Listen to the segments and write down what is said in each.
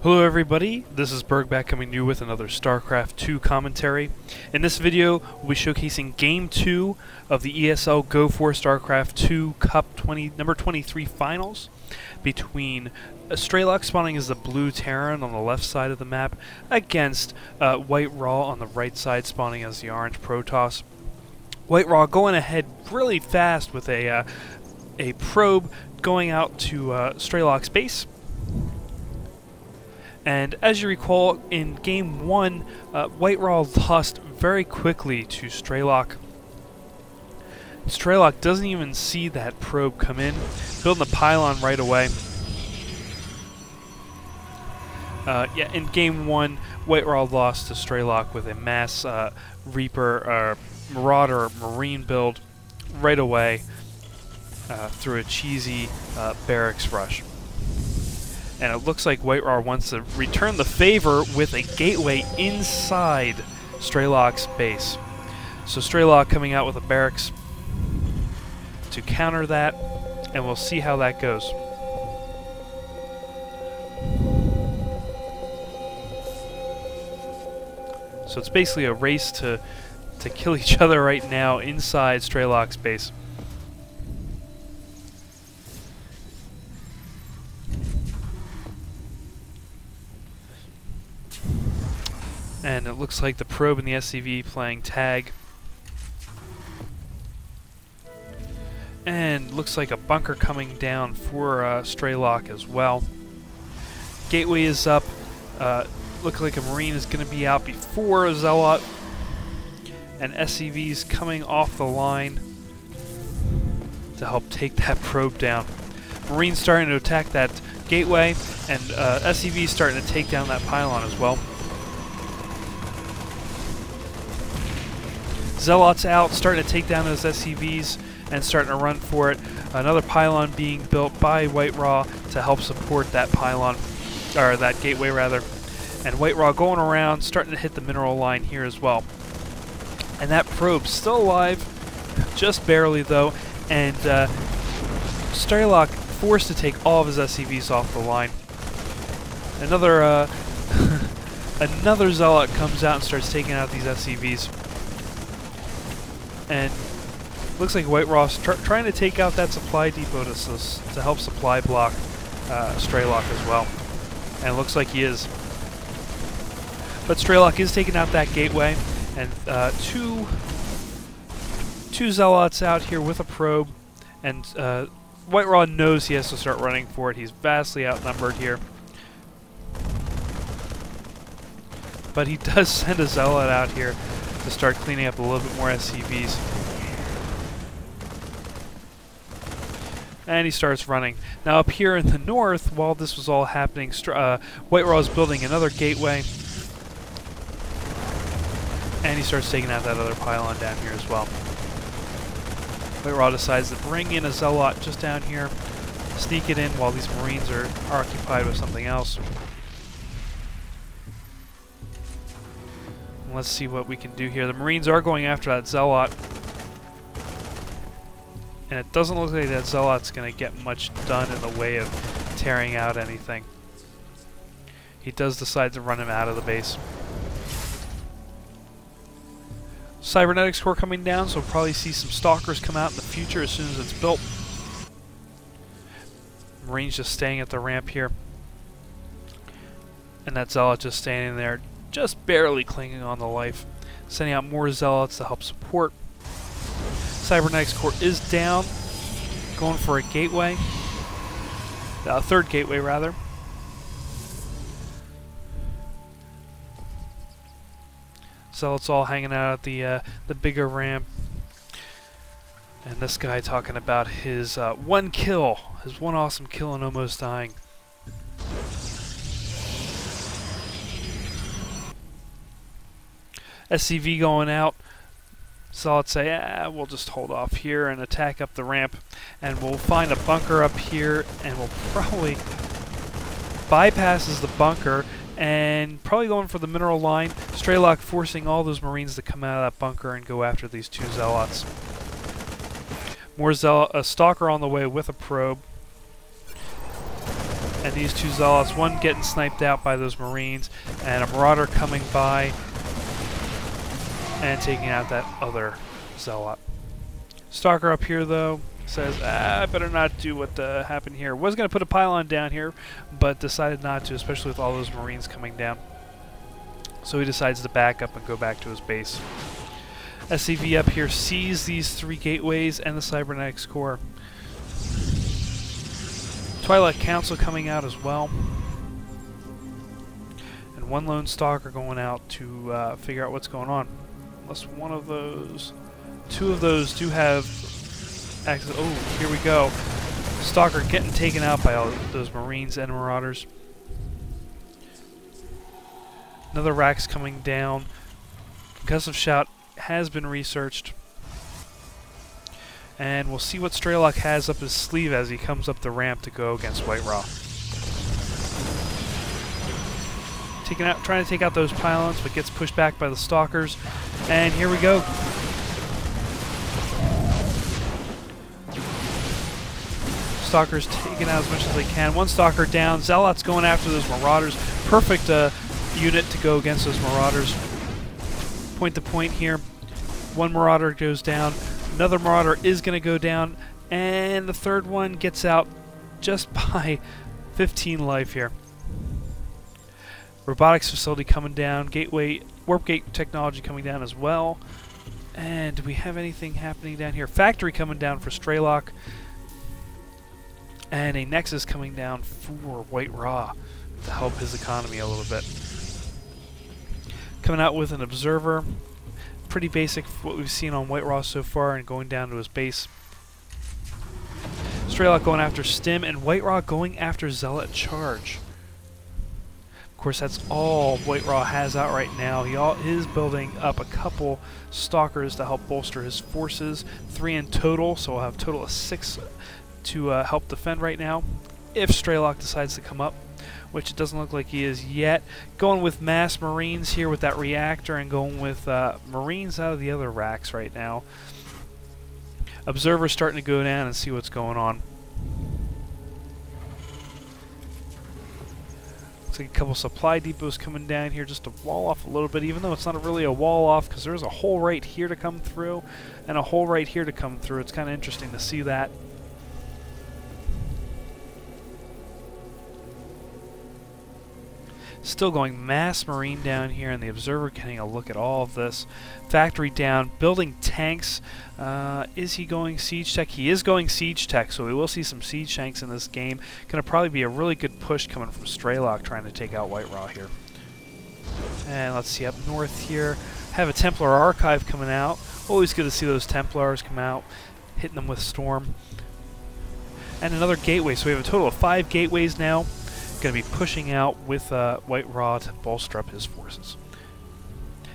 Hello everybody, this is Burgback coming to you with another Starcraft 2 commentary. In this video, we'll be showcasing Game 2 of the ESL Go for Starcraft 2 Cup number 23 Finals between Strelok spawning as the blue Terran on the left side of the map against WhiteRa on the right side spawning as the orange Protoss. WhiteRa going ahead really fast with a probe going out to Strelok's base. And as you recall, in Game 1, WhiteRa lost very quickly to Strelok. Strelok doesn't even see that probe come in, building the pylon right away. Yeah, in Game 1, WhiteRa lost to Strelok with a mass Reaper, Marauder, Marine build right away through a cheesy barracks rush. And it looks like WhiteRa wants to return the favor with a gateway inside Strelok's base. So Strelok coming out with a barracks to counter that, and we'll see how that goes. So it's basically a race to kill each other right now inside Strelok's base. And it looks like the probe and the SCV playing tag. And looks like a bunker coming down for Strelok as well. Gateway is up. Looks like a Marine is going to be out before a Zealot. And SCV's coming off the line to help take that probe down. Marine's starting to attack that gateway, and SCV's starting to take down that pylon as well. Zealots out, starting to take down those SCVs and starting to run for it. Another pylon being built by WhiteRa to help support that pylon, or that gateway rather. And WhiteRa going around, starting to hit the mineral line here as well. And that probe's still alive, just barely though, and Strelok forced to take all of his SCVs off the line. Another another Zealot comes out and starts taking out these SCVs. And looks like WhiteRa's trying to take out that supply depot to help supply block Strelok as well. And it looks like he is. But Strelok is taking out that gateway, and two Zealots out here with a probe, and WhiteRa knows he has to start running for it. He's vastly outnumbered here. But he does send a Zealot out here to start cleaning up a little bit more SCVs. And he starts running. Now up here in the north, while this was all happening, WhiteRa is building another gateway. And he starts taking out that other pylon down here as well. WhiteRa decides to bring in a Zealot just down here, sneak it in while these Marines are occupied with something else. Let's see what we can do here. The Marines are going after that Zealot. And it doesn't look like that Zealot's going to get much done in the way of tearing out anything. He does decide to run him out of the base. Cybernetics core coming down, so we'll probably see some Stalkers come out in the future as soon as it's built. Marines just staying at the ramp here. And that Zealot just standing there, just barely clinging on to life. Sending out more Zealots to help support. Cybernetics core is down, going for a gateway. Third gateway, rather. Zealots all hanging out at the bigger ramp. And this guy talking about his one kill, his one awesome kill and almost dying. SCV going out. Zealots say, we'll just hold off here and attack up the ramp. And we'll find a bunker up here, and we'll probably bypasses the bunker and probably going for the mineral line. Strelok forcing all those Marines to come out of that bunker and go after these two Zealots. More a Stalker on the way with a probe. And And these two Zealots, one getting sniped out by those Marines, and a Marauder coming by and taking out that other Zealot. Stalker up here, though, says, I better not do what happened here. Was going to put a pylon down here, but decided not to, especially with all those Marines coming down. So he decides to back up and go back to his base. SCV up here sees these 3 gateways and the cybernetics core. Twilight Council coming out as well. And one lone stalker going out to figure out what's going on. Unless one of those... 2 of those do have access. Oh, here we go. Stalker getting taken out by all those Marines and Marauders. Another Rax coming down. Concussive Shout has been researched. And we'll see what Strelok has up his sleeve as he comes up the ramp to go against WhiteRa. Trying to take out those pylons, but gets pushed back by the Stalkers. And here we go. Stalkers taking out as much as they can. One Stalker down. Zealots going after those Marauders. Perfect unit to go against those Marauders. Point to point here. One Marauder goes down. Another Marauder is going to go down. And the third one gets out just by 15 life here. Robotics facility coming down. Gateway, warp gate technology coming down as well. And do we have anything happening down here? Factory coming down for Strelok. And a Nexus coming down for WhiteRa to help his economy a little bit. Coming out with an Observer. Pretty basic for what we've seen on WhiteRa so far, and going down to his base. Strelok going after Stim, and WhiteRa going after Zealot Charge. Of course, that's all WhiteRa has out right now. He is building up a couple Stalkers to help bolster his forces. 3 in total, so we'll have a total of 6 to help defend right now, if Strelok decides to come up, which it doesn't look like he is yet. Going with mass Marines here with that reactor, and going with Marines out of the other racks right now. Observer's starting to go down and see what's going on. Looks like a couple supply depots coming down here just to wall off a little bit, even though it's not really a wall off, because there's a hole right here to come through and a hole right here to come through. It's kind of interesting to see that. Still going mass Marine down here, and the Observer getting a look at all of this. Factory down, building tanks. Is he going Siege Tech? He is going Siege Tech, so we will see some Siege Tanks in this game. Going to probably be a really good push coming from Strelok trying to take out WhiteRa here. And let's see, up north here, have a Templar Archive coming out. Always good to see those Templars come out, hitting them with Storm. And another gateway, so we have a total of 5 gateways now. Going to be pushing out with WhiteRa to bolster up his forces.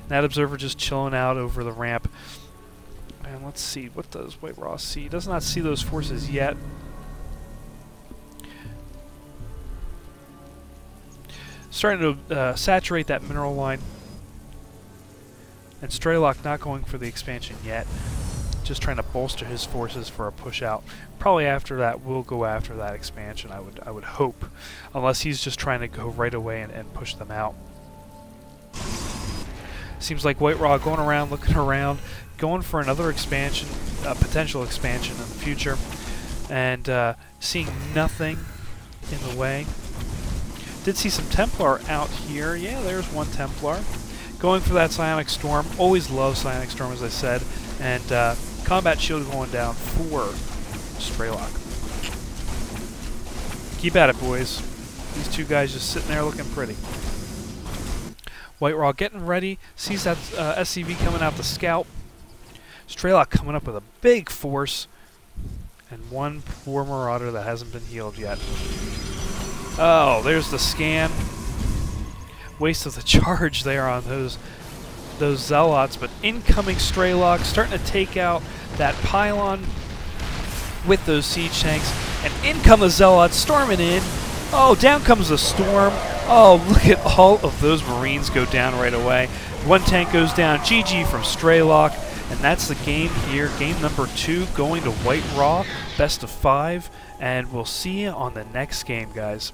That Observer just chilling out over the ramp. And let's see, what does WhiteRa see? He does not see those forces yet. Starting to saturate that mineral line. And Strelok not going for the expansion yet. Just trying to bolster his forces for a push out. Probably after that, we'll go after that expansion, I would hope. Unless he's just trying to go right away and push them out. Seems like WhiteRa going around, looking around, going for another expansion, potential expansion in the future. And seeing nothing in the way. Did see some Templar out here. Yeah, there's one Templar. Going for that Psionic Storm. Always love Psionic Storm, as I said. And Combat Shield going down for Strelok. Keep at it, boys. These two guys just sitting there looking pretty. WhiteRa getting ready. Sees that SCV coming out the scout. Strelok coming up with a big force. And one poor Marauder that hasn't been healed yet. Oh, there's the scan. Waste of the charge there on those Zealots, but incoming Strelok starting to take out that pylon with those siege tanks, and in come the Zealots storming in. Oh, down comes the storm. Oh, look at all of those Marines go down right away. One tank goes down. GG from Strelok, and that's the game here. Game number 2 going to WhiteRa, best of 5, and we'll see you on the next game, guys.